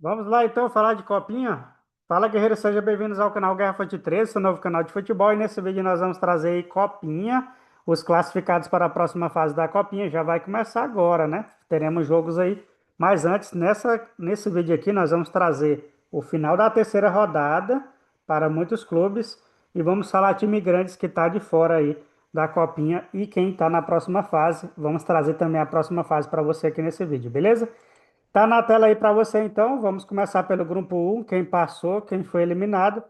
Vamos lá então falar de copinha. Fala, guerreiros, sejam bem-vindos ao canal Guerra Fute 13, seu novo canal de futebol. E nesse vídeo nós vamos trazer aí copinha, os classificados para a próxima fase da copinha. Já vai começar agora, né? Teremos jogos aí. Mas antes, nesse vídeo aqui, nós vamos trazer o final da terceira rodada para muitos clubes. E vamos falar time grandes que está de fora aí da copinha e quem está na próxima fase. Vamos trazer também a próxima fase para você aqui nesse vídeo, beleza? Tá na tela aí para você então. Vamos começar pelo grupo um, quem passou, quem foi eliminado.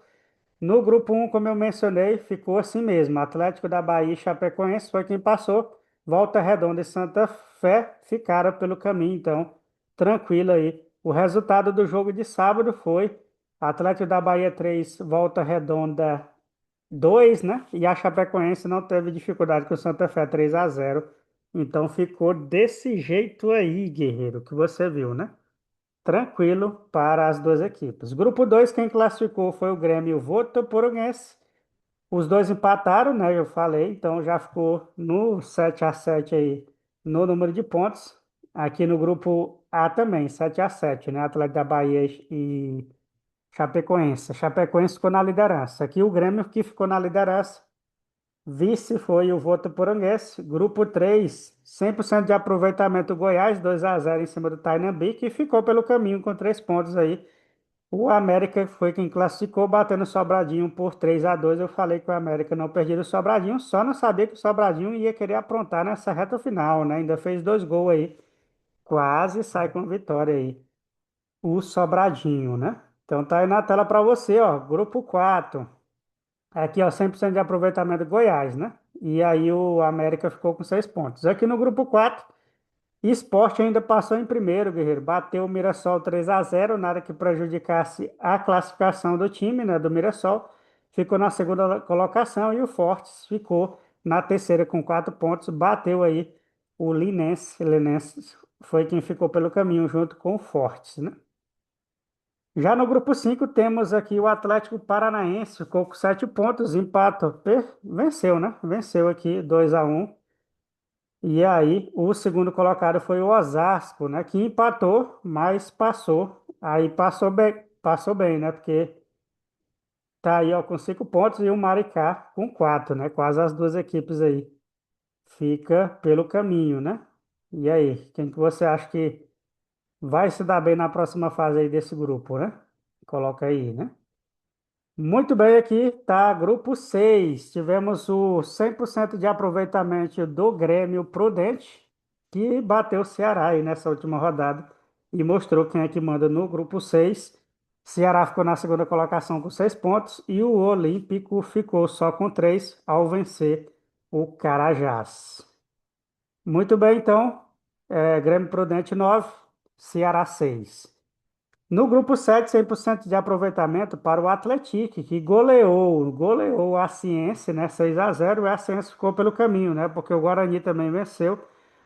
No grupo um, como eu mencionei, ficou assim mesmo. Atlético da Bahia e Chapecoense foi quem passou. Volta Redonda e Santa Fé ficaram pelo caminho, então tranquilo aí. O resultado do jogo de sábado foi Atlético da Bahia 3, Volta Redonda 2, né? E a Chapecoense não teve dificuldade com o Santa Fé 3-0. Então ficou desse jeito aí, guerreiro, que você viu, né? Tranquilo para as duas equipes. Grupo 2 quem classificou foi o Grêmio e o Votoporonguense. Os dois empataram, né? Eu falei, então já ficou no 7-7 aí no número de pontos. Aqui no grupo A também, 7-7, né? Atlético da Bahia e Chapecoense. Chapecoense ficou na liderança. Aqui o Grêmio que ficou na liderança. Vice foi o Votoporonguense. Grupo 3, 100% de aproveitamento Goiás, 2-0 em cima do Tainambique e ficou pelo caminho com 3 pontos aí. O América foi quem classificou, batendo o Sobradinho por 3-2. Eu falei que o América não perdia o Sobradinho, só não sabia que o Sobradinho ia querer aprontar nessa reta final, né? Ainda fez 2 gols aí. Quase sai com vitória aí. O Sobradinho, né? Então tá aí na tela para você, ó. Grupo 4. Aqui, ó, 100% de aproveitamento do Goiás, né? E aí o América ficou com 6 pontos. Aqui no grupo 4. Sport ainda passou em primeiro, guerreiro. Bateu o Mirassol 3-0, nada que prejudicasse a classificação do time, né, do Mirassol. Ficou na segunda colocação e o Fortes ficou na terceira com 4 pontos. Bateu aí o Linense. Linense foi quem ficou pelo caminho junto com o Fortes, né? Já no grupo 5 temos aqui o Atlético Paranaense, ficou com 7 pontos, empatou, venceu, né? Venceu aqui 2-1. E aí, o segundo colocado foi o Osasco, né? Que empatou, mas passou. Aí passou bem, né? Porque tá aí, ó, com 5 pontos e o Maricá com 4, né? Quase as duas equipes aí. Fica pelo caminho, né? E aí, quem que você acha que vai se dar bem na próxima fase aí desse grupo, né? Coloca aí, né? Muito bem, aqui tá grupo 6. Tivemos o 100% de aproveitamento do Grêmio Prudente, que bateu o Ceará aí nessa última rodada e mostrou quem é que manda no grupo 6. Ceará ficou na segunda colocação com 6 pontos e o Olímpico ficou só com 3 ao vencer o Carajás. Muito bem, então, Grêmio Prudente 9, Ceará 6. No grupo 7, 100% de aproveitamento para o Atlético, que goleou a Ciência, né, 6-0, e a Ciência ficou pelo caminho, né, porque o Guarani também venceu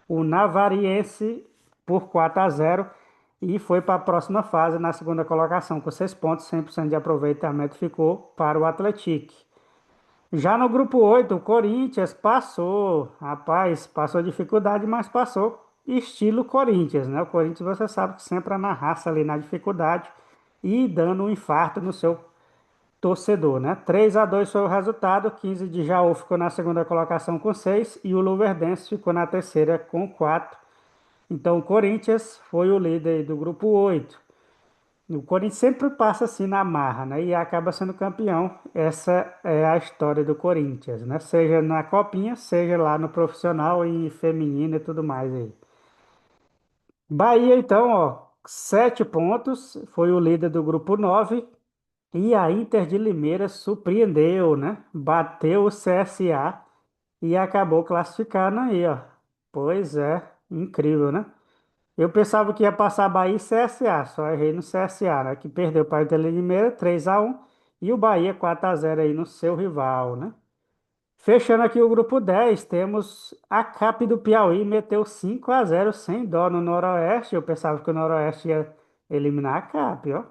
o Navariense por 4-0 e foi para a próxima fase na segunda colocação com 6 pontos, 100% de aproveitamento ficou para o Atlético. Já no grupo 8, o Corinthians passou, rapaz, passou dificuldade, mas passou estilo Corinthians, né? O Corinthians você sabe que sempre é na raça ali na dificuldade e dando um infarto no seu torcedor, né? 3-2 foi o resultado, 15 de Jaú ficou na segunda colocação com 6 e o Luverdense ficou na terceira com 4. Então o Corinthians foi o líder do grupo 8. O Corinthians sempre passa assim na marra, né? E acaba sendo campeão. Essa é a história do Corinthians, né? Seja na copinha, seja lá no profissional e feminino e tudo mais aí. Bahia, então, ó, 7 pontos, foi o líder do grupo 9. E a Inter de Limeira surpreendeu, né? Bateu o CSA e acabou classificando aí, ó. Pois é, incrível, né? Eu pensava que ia passar Bahia e CSA, só errei no CSA, né? Que perdeu para o Inter de Limeira 3-1 e o Bahia 4-0 aí no seu rival, né? Fechando aqui o grupo 10, temos a Cap do Piauí, meteu 5-0 sem dó no Noroeste. Eu pensava que o Noroeste ia eliminar a Cap, ó.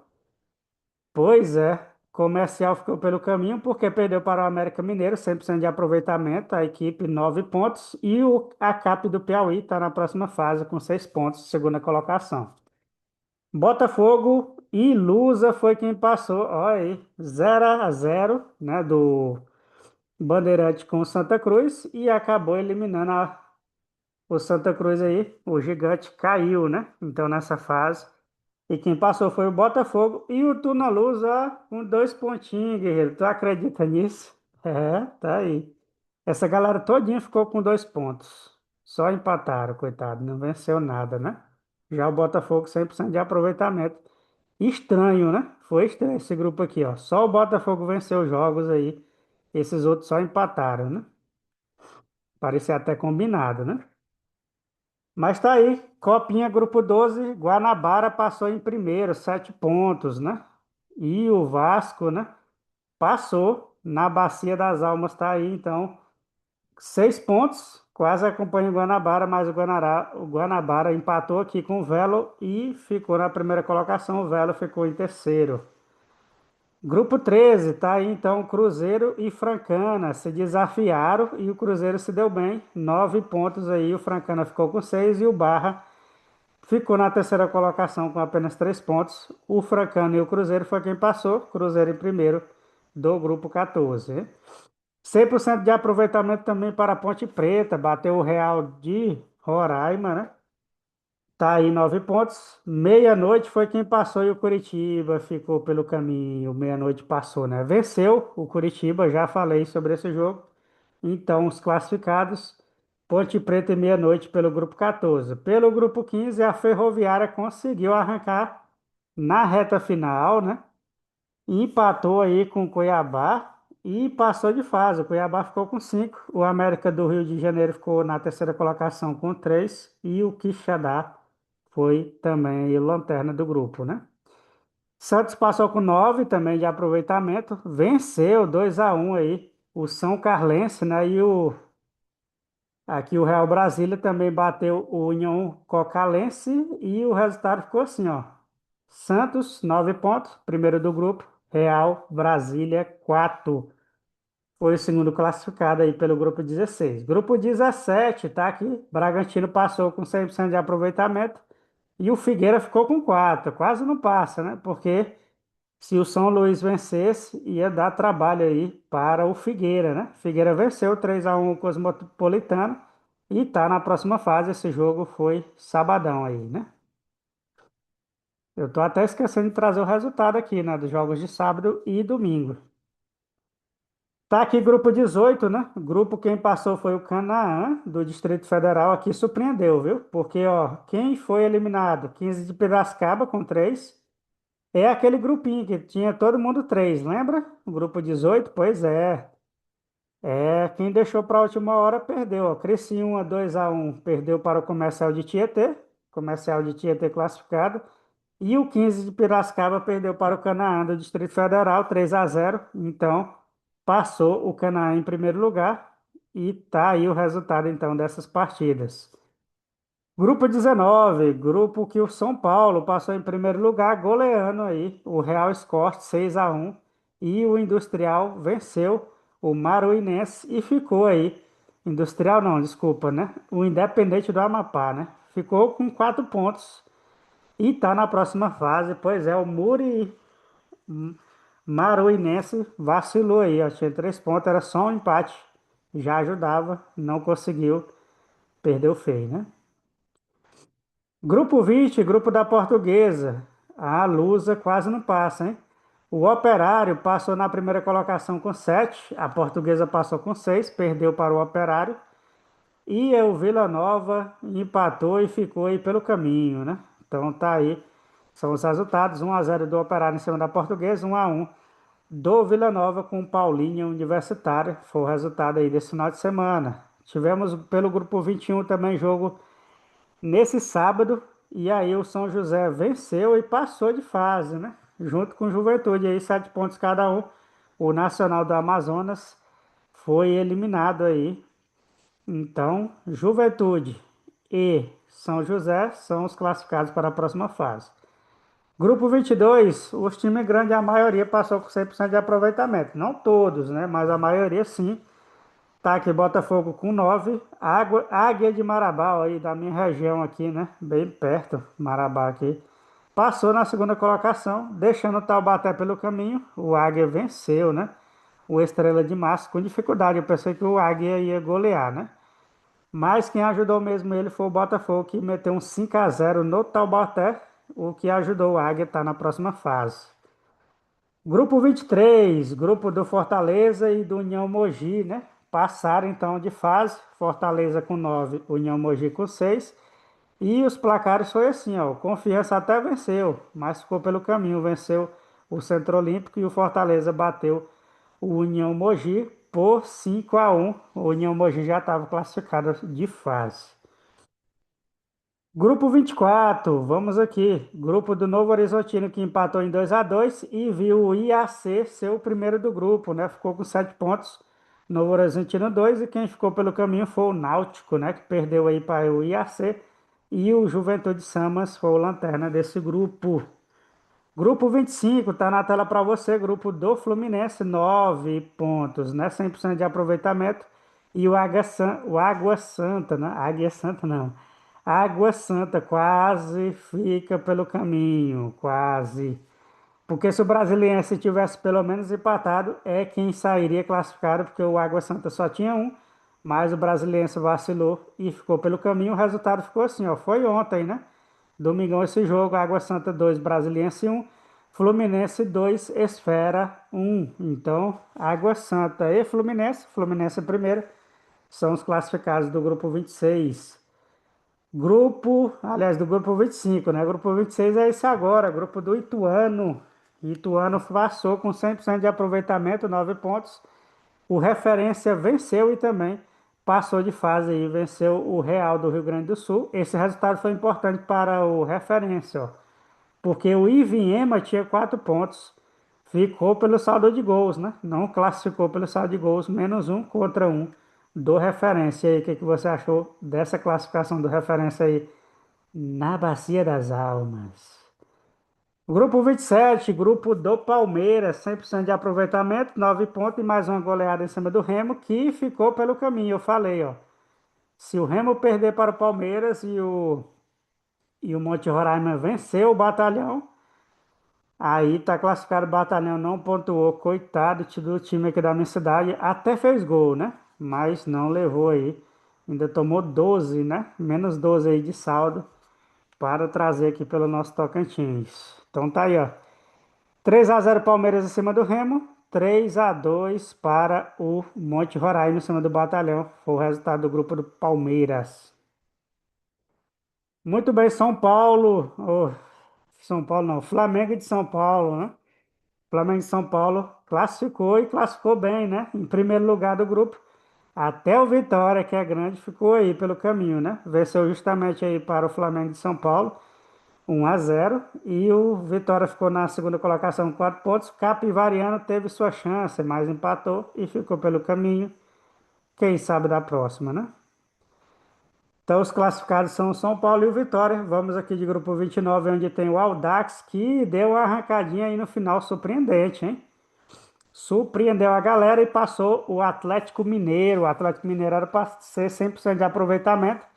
Pois é, Comercial ficou pelo caminho porque perdeu para o América Mineiro, 100% de aproveitamento, a equipe 9 pontos, e a Cap do Piauí está na próxima fase com 6 pontos, segunda colocação. Botafogo E Lusa foi quem passou, olha aí, 0-0, né, do Bandeirante com o Santa Cruz e acabou eliminando o Santa Cruz aí, o gigante caiu, né? Então nessa fase. E quem passou foi o Botafogo e o Tuna Luz, ó, com 2 pontinhos, guerreiro. Tu acredita nisso? É, tá aí. Essa galera todinha ficou com 2 pontos. Só empataram, coitado, não venceu nada, né? Já o Botafogo 100% de aproveitamento. Estranho, né? Foi estranho esse grupo aqui, ó. Só o Botafogo venceu os jogos aí. Esses outros só empataram, né? Parecia até combinado, né? Mas tá aí, Copinha Grupo 12, Guanabara passou em primeiro, 7 pontos, né? E o Vasco, né? Passou na Bacia das Almas, tá aí, então, 6 pontos, quase acompanha o Guanabara, mas o Guanabara empatou aqui com o Velo e ficou na primeira colocação, o Velo ficou em terceiro. Grupo 13, tá aí então Cruzeiro e Francana se desafiaram e o Cruzeiro se deu bem, 9 pontos aí, o Francana ficou com 6 e o Barra ficou na terceira colocação com apenas 3 pontos. O Francano e o Cruzeiro foi quem passou. Cruzeiro em primeiro do grupo 14. 100% de aproveitamento também para a Ponte Preta. Bateu o Real de Roraima, né? Tá aí 9 pontos. Meia-noite foi quem passou e o Curitiba ficou pelo caminho. Meia-noite passou, né? Venceu o Curitiba, já falei sobre esse jogo. Então, os classificados, Ponte Preta e Meia-Noite pelo grupo 14. Pelo grupo 15, a Ferroviária conseguiu arrancar na reta final, né? Empatou aí com o Cuiabá e passou de fase. O Cuiabá ficou com 5. O América do Rio de Janeiro ficou na terceira colocação com 3. E o Quixadá foi também o lanterna do grupo, né? Santos passou com 9 também de aproveitamento. Venceu 2-1 aí. O São Carlense, né? E aqui o Real Brasília também bateu o União Cocalense e o resultado ficou assim, ó. Santos, 9 pontos, primeiro do grupo. Real Brasília, 4. Foi o segundo classificado aí pelo grupo 16. Grupo 17, tá aqui. Bragantino passou com 100% de aproveitamento. E o Figueira ficou com 4. Quase não passa, né? Porque se o São Luís vencesse, ia dar trabalho aí para o Figueira, né? Figueira venceu 3-1 o Cosmopolitano e tá na próxima fase. Esse jogo foi sabadão aí, né? Eu tô até esquecendo de trazer o resultado aqui, né? Dos jogos de sábado e domingo. Tá aqui grupo 18, né? Grupo quem passou foi o Canaã, do Distrito Federal. Aqui surpreendeu, viu? Porque, ó, quem foi eliminado? 15 de Piracicaba com 3. É aquele grupinho que tinha todo mundo 3, lembra? O grupo 18, pois é. É, quem deixou para a última hora perdeu. Ó. Criciúma 2-1 perdeu para o Comercial de Tietê. Comercial de Tietê classificado. E o 15 de Piracicaba perdeu para o Canaã do Distrito Federal 3-0. Então, passou o Canaã em primeiro lugar. E tá aí o resultado então dessas partidas. Grupo 19, grupo que o São Paulo passou em primeiro lugar, goleando aí o Real Sport 6-1 e o Industrial venceu o Maruinense e ficou aí. Industrial não, desculpa, né? O Independente do Amapá, né? Ficou com 4 pontos e tá na próxima fase. Pois é, o Maruinense vacilou aí, ó, tinha 3 pontos, era só um empate. Já ajudava, não conseguiu, perdeu feio, né? Grupo 20, grupo da Portuguesa. A Lusa quase não passa, hein? O Operário passou na primeira colocação com 7. A Portuguesa passou com 6, perdeu para o Operário. E o Vila Nova empatou e ficou aí pelo caminho, né? Então tá aí. São os resultados: 1-0 do Operário em cima da Portuguesa, 1-1 do Vila Nova com o Paulinho Universitário. Foi o resultado aí desse final de semana. Tivemos pelo grupo 21 também jogo nesse sábado, e aí o São José venceu e passou de fase, né? Junto com o Juventude, aí 7 pontos cada um. O Nacional do Amazonas foi eliminado aí. Então, Juventude e São José são os classificados para a próxima fase. Grupo 22, os times grandes, a maioria passou com 100% de aproveitamento. Não todos, né? Mas a maioria sim. Tá aqui Botafogo com 9. Águia de Marabá, aí da minha região aqui, né? Bem perto, Marabá aqui. passou na segunda colocação, deixando o Taubaté pelo caminho. O Águia venceu, né? O Estrela de Março com dificuldade. Eu pensei que o Águia ia golear, né? Mas quem ajudou mesmo ele foi o Botafogo, que meteu um 5-0 no Taubaté, o que ajudou o Águia a estar na próxima fase. Grupo 23, grupo do Fortaleza e do União Mogi, né? Passaram então de fase, Fortaleza com 9, União Mogi com 6. E os placares foi assim, ó. O Confiança até venceu, mas ficou pelo caminho. Venceu o Centro Olímpico e o Fortaleza bateu o União Mogi por 5-1. O União Mogi já estava classificado de fase. Grupo 24, vamos aqui. Grupo do Novo Horizontino que empatou em 2-2 e viu o IAC ser o primeiro do grupo, né? Ficou com 7 pontos. Novo Horizontino 2 e quem ficou pelo caminho foi o Náutico, né? Que perdeu aí para o IAC. E o Juventude Samas foi o lanterna desse grupo. Grupo 25, tá na tela para você. Grupo do Fluminense, 9 pontos, né? 100% de aproveitamento. E o Água Santa, né? Águia Santa não. Água Santa quase fica pelo caminho, quase. Porque se o Brasiliense tivesse pelo menos empatado, é quem sairia classificado, porque o Água Santa só tinha um, mas o Brasiliense vacilou e ficou pelo caminho. O resultado ficou assim, ó. Foi ontem, né? Domingão esse jogo, Água Santa 2, Brasiliense 1, Fluminense 2, Esfera 1. Então, Água Santa e Fluminense, Fluminense primeiro, são os classificados do grupo 26. Do grupo 25, né? Grupo 26 é esse agora, grupo do Ituano. Ituano passou com 100% de aproveitamento, 9 pontos. O Referência venceu e também passou de fase e venceu o Real do Rio Grande do Sul. Esse resultado foi importante para o Referência, ó, porque o Ivinhema tinha 4 pontos, ficou pelo saldo de gols, né? Não classificou pelo saldo de gols, menos um contra um do Referência. E aí, o que que você achou dessa classificação do Referência aí na Bacia das Almas? Grupo 27, grupo do Palmeiras, 100% de aproveitamento, 9 pontos e mais uma goleada em cima do Remo, que ficou pelo caminho. Eu falei, ó, se o Remo perder para o Palmeiras e o Monte Roraima vencer o Batalhão, aí tá classificado o Batalhão, não pontuou, coitado do time aqui da minha cidade, até fez gol, né? Mas não levou aí, ainda tomou 12, né? Menos 12 aí de saldo para trazer aqui pelo nosso Tocantins. Então tá aí, ó. 3-0 Palmeiras em cima do Remo. 3-2 para o Monte Roraima em cima do Batalhão. Foi o resultado do grupo do Palmeiras. Muito bem, São Paulo. São Paulo não, Flamengo de São Paulo, né? Flamengo de São Paulo classificou e classificou bem, né? Em primeiro lugar do grupo. Até o Vitória, que é grande, ficou aí pelo caminho, né? Venceu justamente aí para o Flamengo de São Paulo. 1-0 e o Vitória ficou na segunda colocação com 4 pontos. Capivariano teve sua chance, mas empatou e ficou pelo caminho. Quem sabe da próxima, né? Então os classificados são o São Paulo e o Vitória. Vamos aqui de grupo 29, onde tem o Audax, que deu uma arrancadinha aí no final surpreendente, hein? Surpreendeu a galera e passou o Atlético Mineiro. O Atlético Mineiro era para ser 100% de aproveitamento.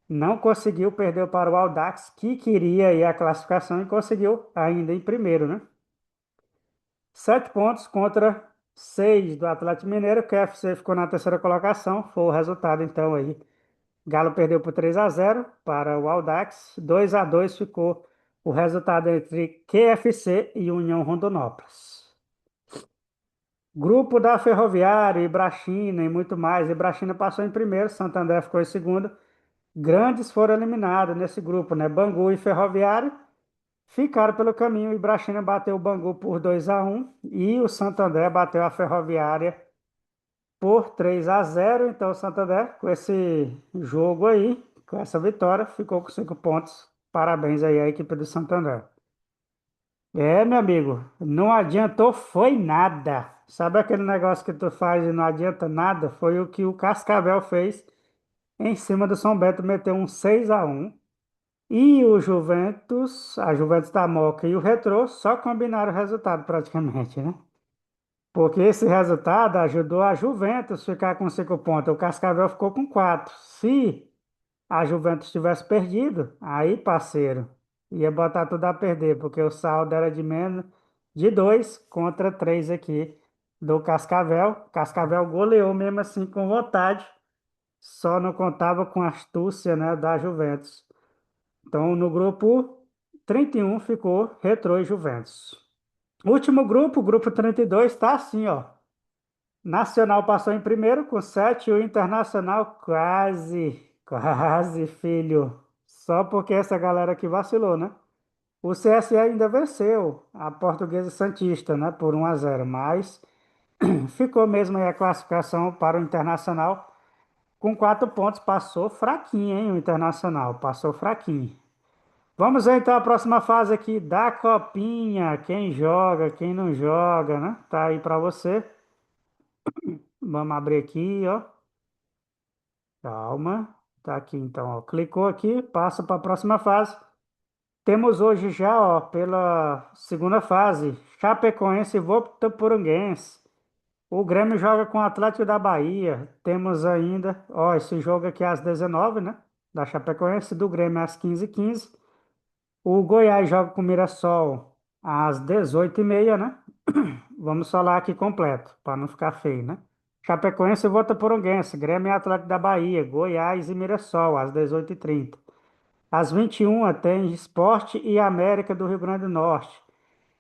Não conseguiu, perdeu para o Audax, que queria aí a classificação e conseguiu ainda em primeiro, né? 7 pontos contra 6 do Atlético Mineiro, que o FC ficou na terceira colocação. Foi o resultado então aí. Galo perdeu por 3-0 para o Audax. 2-2 ficou o resultado entre QFC e União Rondonópolis. Grupo da Ferroviária, Ibrachina e muito mais. Ibrachina passou em primeiro, Santo André ficou em segundo. Grandes foram eliminados nesse grupo, né? Bangu e Ferroviário ficaram pelo caminho. O Ibrachina bateu o Bangu por 2-1 e o Santo André bateu a Ferroviária por 3-0. Então o Santo André, com esse jogo aí, com essa vitória, ficou com 5 pontos. Parabéns aí à equipe do Santo André. É, meu amigo, não adiantou foi nada. Sabe aquele negócio que tu faz e não adianta nada? Foi o que o Cascavel fez em cima do São Bento, meteu um 6-1. E o Juventus, a Juventus da Moca e o Retrô só combinaram o resultado praticamente, né? Porque esse resultado ajudou a Juventus ficar com 5 pontos. O Cascavel ficou com 4. Se a Juventus tivesse perdido, aí, parceiro, Ia botar tudo a perder, porque o saldo era de menos de 2 contra 3 aqui do Cascavel. Cascavel goleou mesmo assim com vontade, só não contava com a astúcia, né, da Juventus. Então, no grupo 31 ficou Retrô e Juventus. Último grupo, grupo 32, tá assim, ó. Nacional passou em primeiro com 7, o Internacional quase, quase, filho. Só porque essa galera aqui vacilou, né? O CSE ainda venceu a Portuguesa Santista, né, por 1-0, mas ficou mesmo aí a classificação para o Internacional. Com 4 pontos, passou fraquinho, hein, o Internacional, passou fraquinho. Vamos ver então a próxima fase aqui da Copinha. Quem joga, quem não joga, né? Tá aí para você. Vamos abrir aqui, ó. Calma. Tá aqui então, ó. Clicou aqui, passa para a próxima fase. Temos hoje já, ó, pela segunda fase, Chapecoense e Votuporanguense. O Grêmio joga com o Atlético da Bahia. Temos ainda, ó, esse jogo aqui às 19, né? Da Chapecoense, do Grêmio às 15h15. O Goiás joga com o Mirassol às 18h30, né? Vamos falar aqui completo, para não ficar feio, né? Chapecoense e Votuporanguense, Grêmio e Atlético da Bahia, Goiás e Mirassol às 18h30. Às 21h tem Sport e América do Rio Grande do Norte.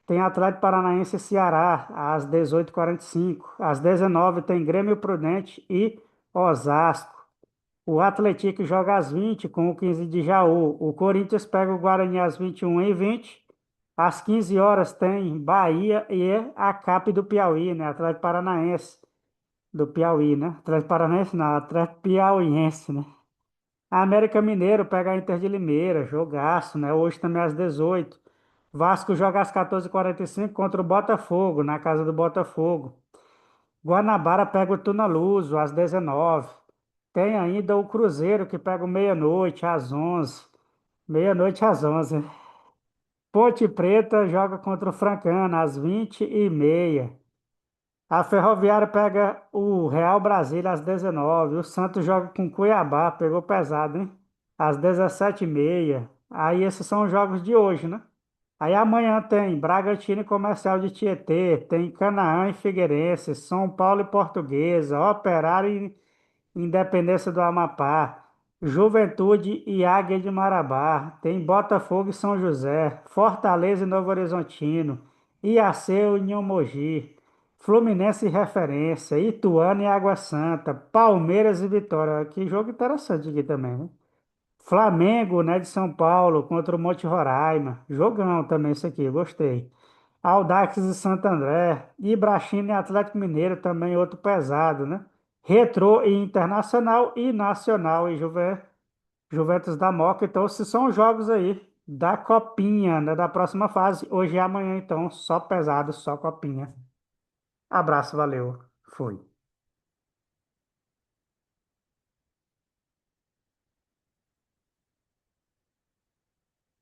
Tem Atlético Paranaense e Ceará às 18h45. Às 19h tem Grêmio Prudente e Osasco. O Atlético joga às 20 com o 15 de Jaú. O Corinthians pega o Guarani às 21h20. Às 15 horas tem Bahia e a CAP do Piauí, né? Atlético Paranaense do Piauí, né? Atlético Paranaense não, Atlético Piauiense, né? A América Mineiro pega a Inter de Limeira, jogaço, né? Hoje também às 18. Vasco joga às 14h45 contra o Botafogo, na casa do Botafogo. Guanabara pega o Tunaluso às 19. Tem ainda o Cruzeiro que pega o meia-noite às 11. Meia-noite às 11. Ponte Preta joga contra o Francana às 20h30. A Ferroviária pega o Real Brasília às 19. O Santos joga com Cuiabá, pegou pesado, hein? Às 17h30. Aí esses são os jogos de hoje, né? Aí amanhã tem Bragantino e Comercial de Tietê, tem Canaã e Figueirense, São Paulo e Portuguesa, Operário e Independência do Amapá, Juventude e Águia de Marabá, tem Botafogo e São José, Fortaleza e Novo Horizontino, Iaceu e União Mogi, Fluminense e Referência, Ituano e Água Santa, Palmeiras e Vitória. Que jogo interessante aqui também, né? Flamengo, né, de São Paulo contra o Monte Roraima. Jogão também isso aqui, gostei. Audax e Santo André. Ibrachim e Atlético Mineiro também outro pesado, né? Retrô e Internacional e Nacional e Juventus da Moca. Então, esses são os jogos aí da Copinha, né, da próxima fase. Hoje e amanhã, então, só pesado, só Copinha. Abraço, valeu. Fui.